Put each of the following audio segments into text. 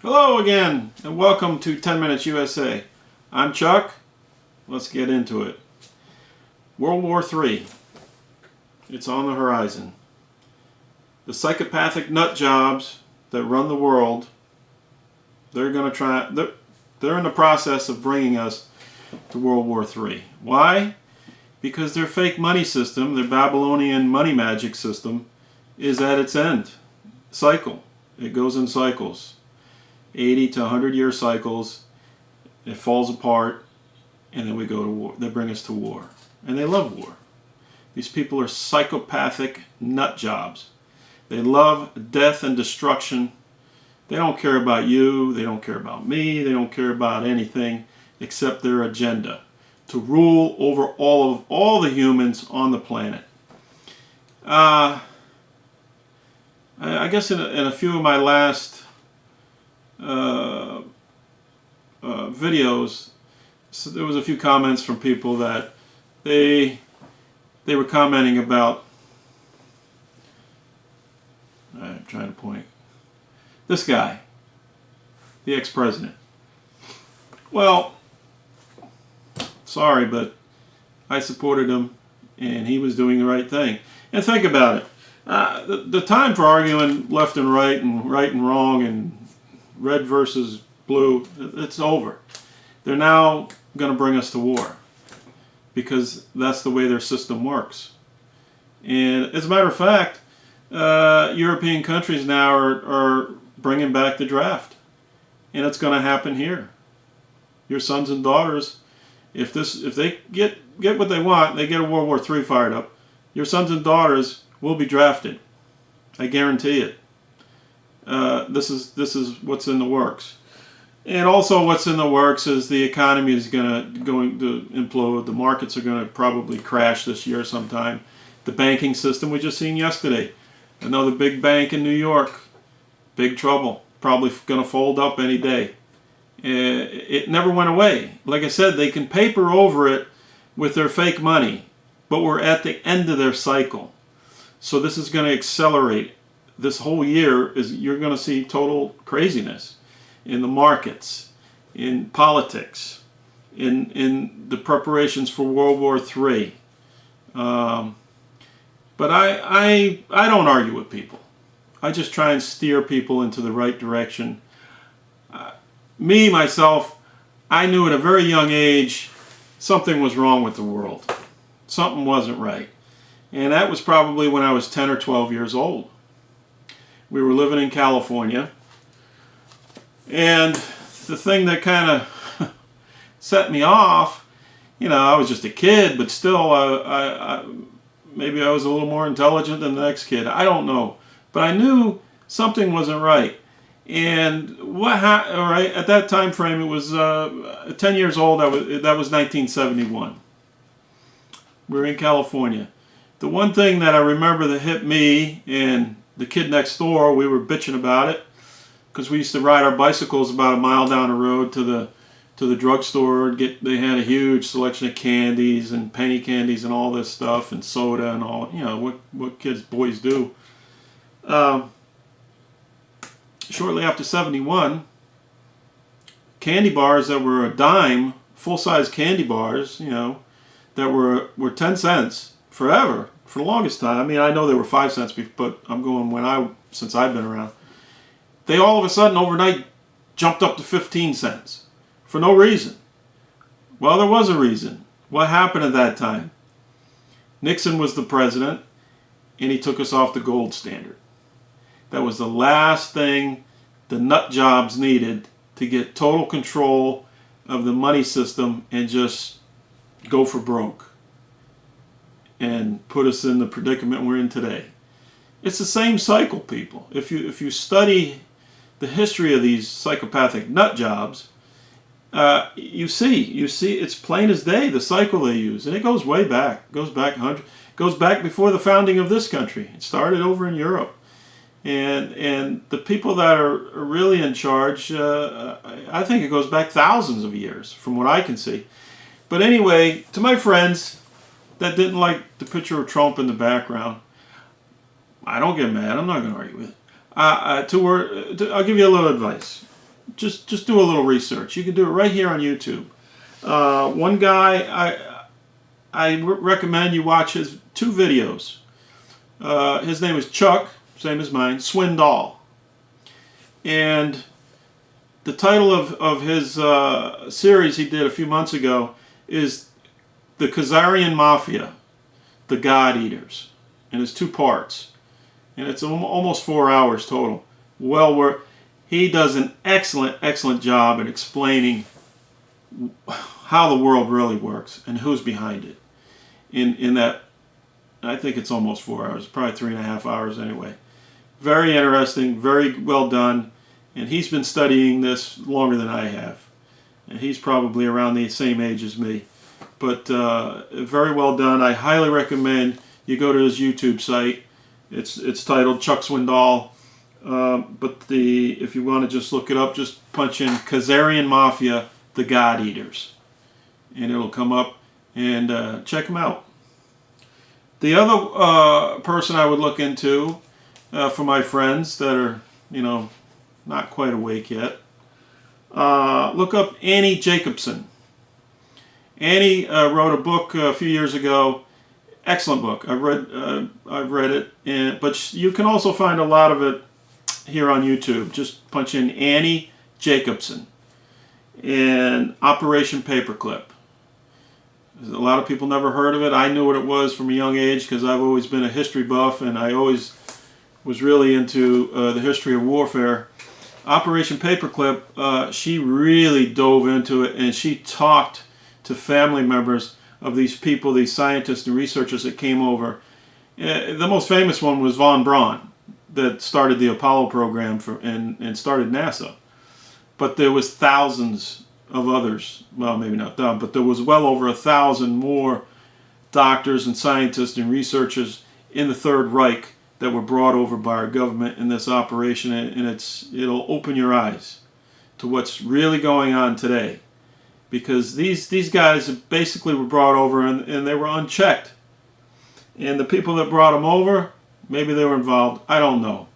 Hello again, and welcome to 10 Minutes USA. I'm Chuck. Let's get into it. World War III. It's on the horizon. The psychopathic nut jobs that run the world, they're in the process of bringing us to World War III. Why? Because their fake money system, their Babylonian money magic system, is at its end. Cycle. It goes in cycles. 80 to 100 year cycles. It falls apart, and then we go to war. They bring us to war. And they love war. These people are psychopathic nut jobs. They love death and destruction. They don't care about you. They don't care about me. They don't care about anything except their agenda to rule over all the humans on the planet. I guess in a few of my last videos, so there was a few comments from people that they were commenting about. I'm trying to point this guy, the ex-president. Well, sorry, but I supported him, and he was doing the right thing. And think about it. The time for arguing left and wrong and red versus blue, it's over. They're now going to bring us to war because that's the way their system works. And as a matter of fact, European countries now are bringing back the draft, and it's going to happen here. Your sons and daughters, if they get what they want, they get a World War III fired up, your sons and daughters will be drafted. I guarantee it. This is what's in the works. And also what's in the works is the economy is going to implode. The markets are going to probably crash this year sometime. The banking system, we just seen yesterday. Another big bank in New York. Big trouble. Probably going to fold up any day. It never went away. Like I said, they can paper over it with their fake money. But we're at the end of their cycle. So this is going to accelerate. This whole year you're going to see total craziness in the markets, in politics, in the preparations for World War III. But I don't argue with people. I just try and steer people into the right direction. Myself, I knew at a very young age something was wrong with the world. Something wasn't right. And that was probably when I was 10 or 12 years old. We were living in California, and the thing that kind of set me off, I was just a kid, but still, maybe I was a little more intelligent than the next kid. I don't know, but I knew something wasn't right. And right at that time frame, it was 10 years old. That was 1971. We were in California. The one thing that I remember that hit me and the kid next door, we were bitching about it because we used to ride our bicycles about a mile down the road to the drugstore. They had a huge selection of candies and penny candies and all this stuff and soda and all, what boys do. Shortly after 71, candy bars that were a dime, full-size candy bars, that were 10 cents forever. For the longest time. I know they were 5 cents, but I'm going since I've been around. They all of a sudden overnight jumped up to 15 cents for no reason. Well, there was a reason. What happened at that time? Nixon was the president, and he took us off the gold standard. That was the last thing the nut jobs needed to get total control of the money system and just go for broke and put us in the predicament we're in today. It's the same cycle, people. If you study the history of these psychopathic nut jobs, you see it's plain as day the cycle they use, and it goes way back. It goes back before the founding of this country. It started over in Europe, and the people that are really in charge, I think it goes back thousands of years, from what I can see. But anyway, to my friends that didn't like the picture of Trump in the background, I don't get mad. I'm not going to argue with it. I'll give you a little advice. just do a little research. You can do it right here on YouTube. One guy I recommend you watch his 2 videos. His name is Chuck, same as mine, Swindoll. And the title of his series he did a few months ago is The Khazarian Mafia, The God Eaters. And it's 2 parts. And it's almost 4 hours total. Well worth. He does an excellent job at explaining how the world really works and who's behind it. In that, I think it's almost 4 hours, probably 3.5 hours anyway. Very interesting, very well done, and he's been studying this longer than I have. And he's probably around the same age as me. But very well done. I highly recommend you go to his YouTube site. It's titled Chuck Swindoll. But if you want to just look it up, just punch in Khazarian Mafia, The God Eaters, and it'll come up, and check them out. The other person I would look into for my friends that are, not quite awake yet, look up Annie Jacobsen. Annie wrote a book a few years ago. Excellent book. I've read it, but you can also find a lot of it here on YouTube. Just punch in Annie Jacobsen and Operation Paperclip. A lot of people never heard of it. I knew what it was from a young age because I've always been a history buff, and I always was really into the history of warfare. Operation Paperclip, she really dove into it, and she talked to family members of these people, these scientists and researchers that came over. The most famous one was von Braun, that started the Apollo program and started NASA. But there was thousands of others. Well, maybe not that, but there was well over 1,000 more doctors and scientists and researchers in the Third Reich that were brought over by our government in this operation, and it'll open your eyes to what's really going on today. Because these guys basically were brought over and they were unchecked. And the people that brought them over, maybe they were involved. I don't know.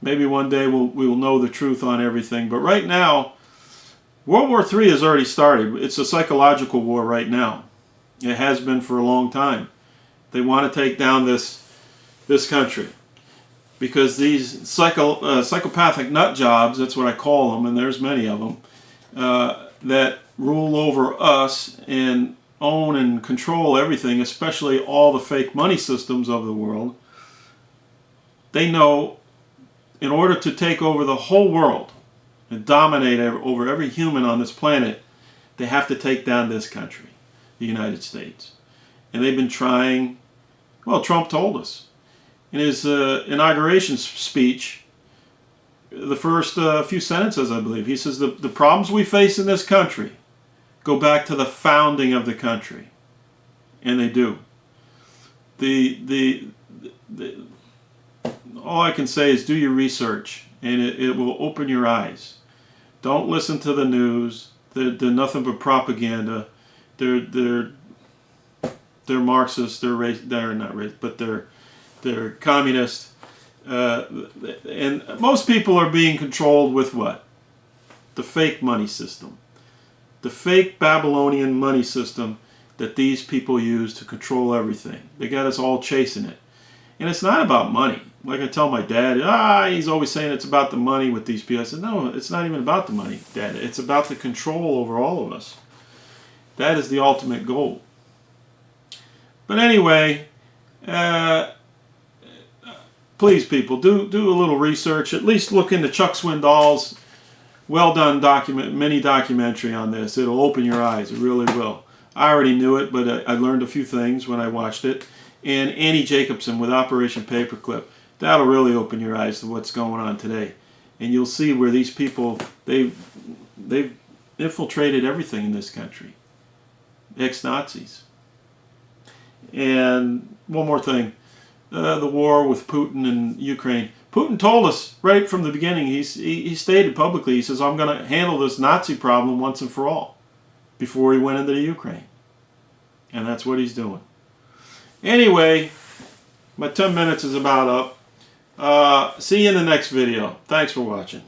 Maybe one day we will know the truth on everything. But right now, World War III has already started. It's a psychological war right now. It has been for a long time. They want to take down this country. Because these psychopathic nut jobs, that's what I call them, and there's many of them, that rule over us and own and control everything, especially all the fake money systems of the world. They know in order to take over the whole world and dominate over every human on this planet, they have to take down this country, the United States. And they've been trying. Well, Trump told us in his inauguration speech, the first few sentences, I believe, he says the problems we face in this country go back to the founding of the country. And they do. All I can say is do your research, and it will open your eyes. Don't listen to the news. They're nothing but propaganda. They're Marxist. They're not racist, but they're communist. And most people are being controlled with what? The fake money system. The fake Babylonian money system that these people use to control everything. They got us all chasing it. And it's not about money. Like I tell my dad, he's always saying it's about the money with these people. I said, no, it's not even about the money, Dad. It's about the control over all of us. That is the ultimate goal. But anyway, please, people, do a little research. At least look into Chuck Swindoll's well-done mini documentary on this. It'll open your eyes. It really will. I already knew it, but I learned a few things when I watched it. And Annie Jacobsen with Operation Paperclip. That'll really open your eyes to what's going on today. And you'll see where these people, they've infiltrated everything in this country. Ex-Nazis. And one more thing. The war with Putin and Ukraine. Putin told us right from the beginning, he stated publicly, he says, I'm going to handle this Nazi problem once and for all, before he went into the Ukraine. And that's what he's doing. Anyway, my 10 minutes is about up. See you in the next video. Thanks for watching.